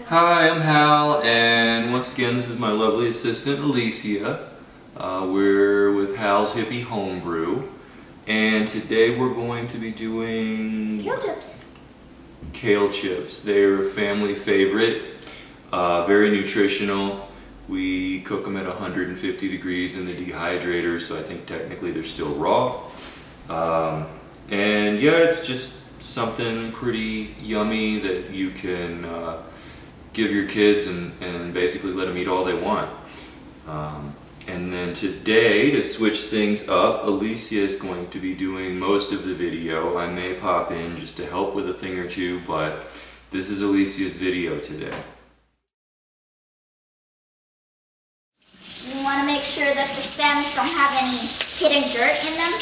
Hi, I'm Hal, and once again this is my lovely assistant Alicia. We're with Hal's Hippie Homebrew, and today we're going to be doing kale chips. Kale chips. They're a family favorite, very nutritional. We cook them at 150 degrees in the dehydrator, so I think technically they're still raw. And yeah, it's just something pretty yummy that you can give your kids and basically let them eat all they want. And then today, to switch things up, Alicia is going to be doing most of the video. I may pop in just to help with a thing or two, but this is Alicia's video today. You want to make sure that the stems don't have any hidden dirt in them.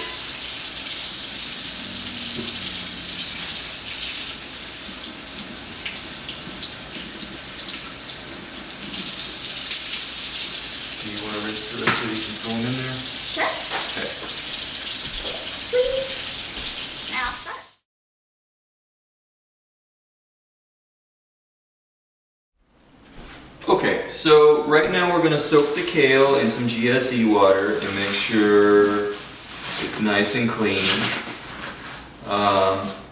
Do you want to rinse the rest of these going in there? Sure. Okay. Sweet. Now start. Okay, so right now we're going to soak the kale in some GSE water and make sure it's nice and clean.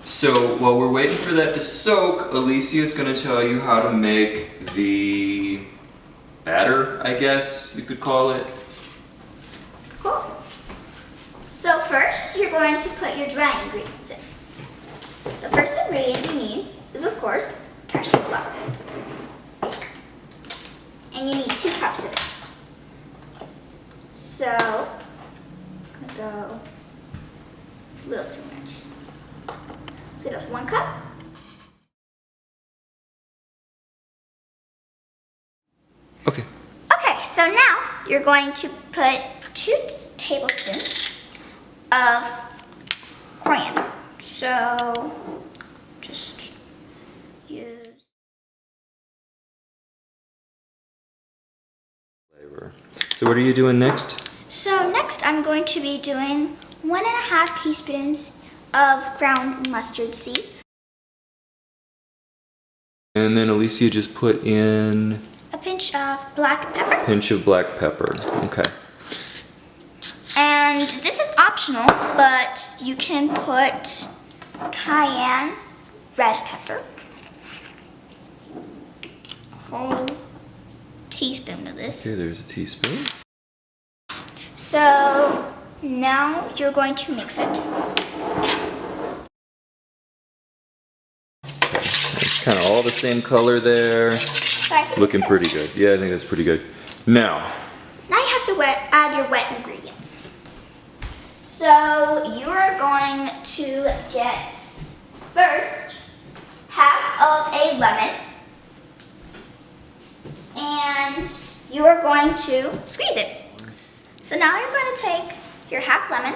So while we're waiting for that to soak, Alicia is going to tell you how to make the batter, I guess you could call it. Cool. So first, you're going to put your dry ingredients in. The first ingredient you need is, of course, cashew flour. And you need 2 cups of it. So, I'm gonna go a little too much. So that's 1 cup. Okay. Okay, so now you're going to put 2 tablespoons of coriander. So, just use. So what are you doing next? So next I'm going to be doing 1.5 teaspoons of ground mustard seed. And then Alicia just put in A pinch of black pepper. a pinch of black pepper. Okay. And this is optional, but you can put cayenne red pepper. A whole teaspoon of this. Okay, there's a teaspoon. So now you're going to mix it. It's kind of all the same color there. So I think Looking it's good. pretty good. Yeah, I think that's pretty good. Now Now you have to add your wet ingredients. So you are going to get first half of a lemon, and you are going to squeeze it. So now you're going to take your half lemon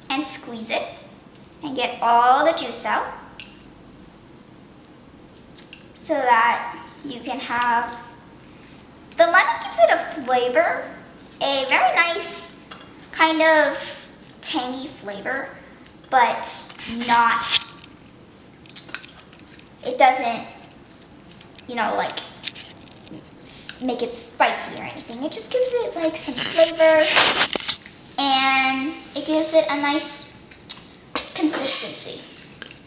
and squeeze it and get all the juice out so that you can have, the lemon gives it a flavor, a very nice kind of tangy flavor, but not, it doesn't, you know, like make it spicy or anything. It just gives it like some flavor and it gives it a nice consistency.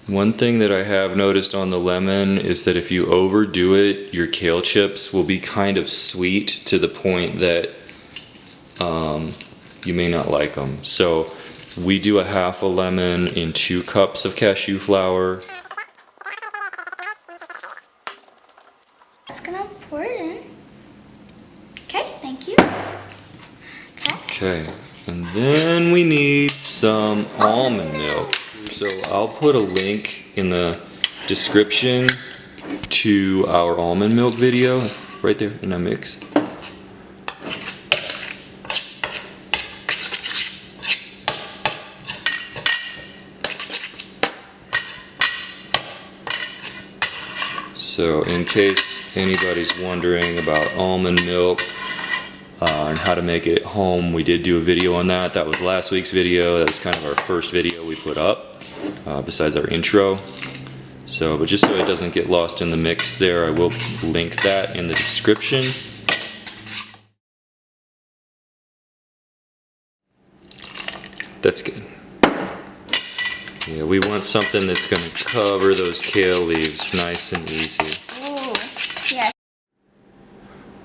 one thing that I have noticed on the lemon is that if you overdo it, your kale chips will be kind of sweet to the point that you may not like them. So we do a half a lemon in 2 cups of cashew flour. Just gonna pour it in. Okay, thank you. Okay, and then we need some almond milk. So I'll put a link in the description to our almond milk video right there in that mix. So in case anybody's wondering about almond milk and how to make it at home, we did do a video on that. That was last week's video. That was kind of our first video we put up besides our intro. So, but just so it doesn't get lost in the mix there, I will link that in the description. That's good. Yeah, we want something that's going to cover those kale leaves nice and easy. Ooh, yes.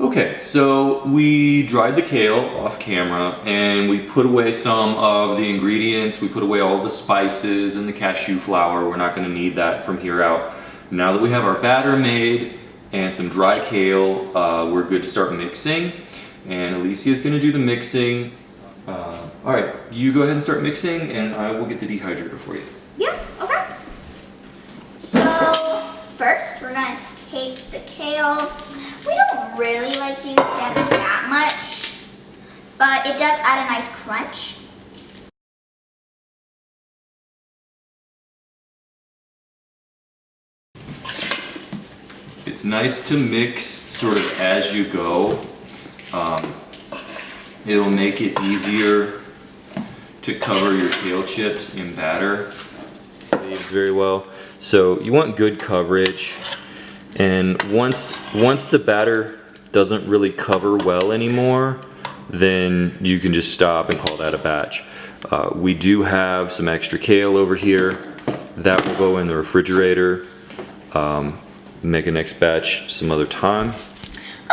Okay, so we dried the kale off camera and we put away some of the ingredients. We put away all the spices and the cashew flour. We're not going to need that from here out. Now that we have our batter made and some dry kale, we're good to start mixing. And Alicia is going to do the mixing. All right, you go ahead and start mixing and I will get the dehydrator for you. Yeah, okay. So first we're going to take the kale. We don't really like to use stems that much, but it does add a nice crunch. It's nice to mix sort of as you go. It'll make it easier to cover your kale chips in batter. Leaves very well. So you want good coverage. And once the batter doesn't really cover well anymore, then you can just stop and call that a batch. We do have some extra kale over here. That will go in the refrigerator. Make a next batch some other time.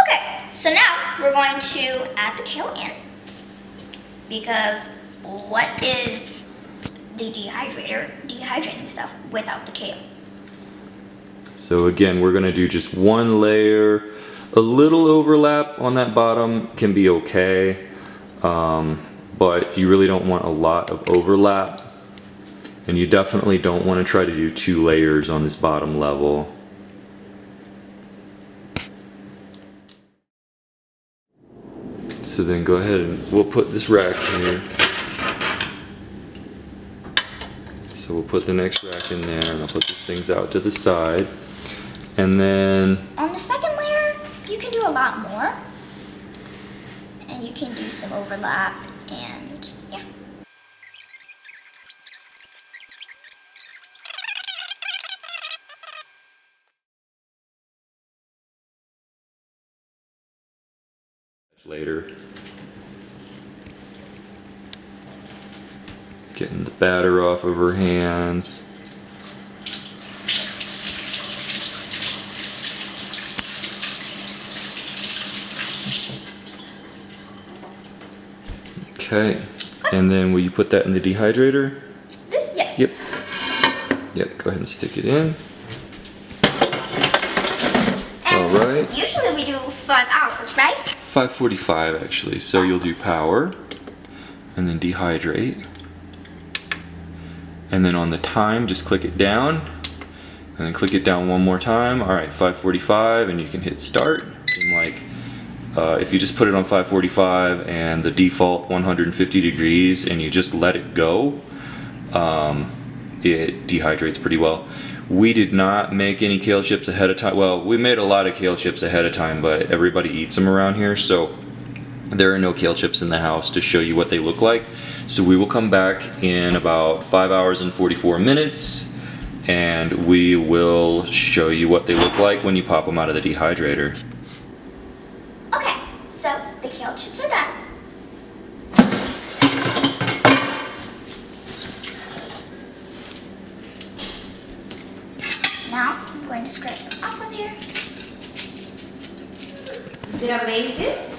Okay, so now we're going to add the kale in, because what is the dehydrator dehydrating stuff without the kale? So again, we're gonna do just one layer. A little overlap on that bottom can be okay, but you really don't want a lot of overlap. And you definitely don't want to try to do 2 layers on this bottom level. So then go ahead and we'll put this rack here. So we'll put the next rack in there and I'll put these things out to the side. And then On the second layer, you can do a lot more. And you can do some overlap and yeah. later. Getting the batter off of her hands. Okay, and then will you put that in the dehydrator? This, yes. Yep. Yep, go ahead and stick it in. All right. Usually we do 5 hours, right? 5:45 actually. So you'll do power and then dehydrate. And then on the time, just click it down and then click it down one more time. All right, 5:45 and you can hit start. And like, if you just put it on 5:45 and the default 150 degrees and you just let it go, it dehydrates pretty well. We did not make any kale chips ahead of time. Well, we made a lot of kale chips ahead of time, but everybody eats them around here, so there are no kale chips in the house to show you what they look like. So we will come back in about 5 hours and 44 minutes and we will show you what they look like when you pop them out of the dehydrator. Okay, so the kale chips are done. Now I'm going to scrape them off of here. Is it amazing?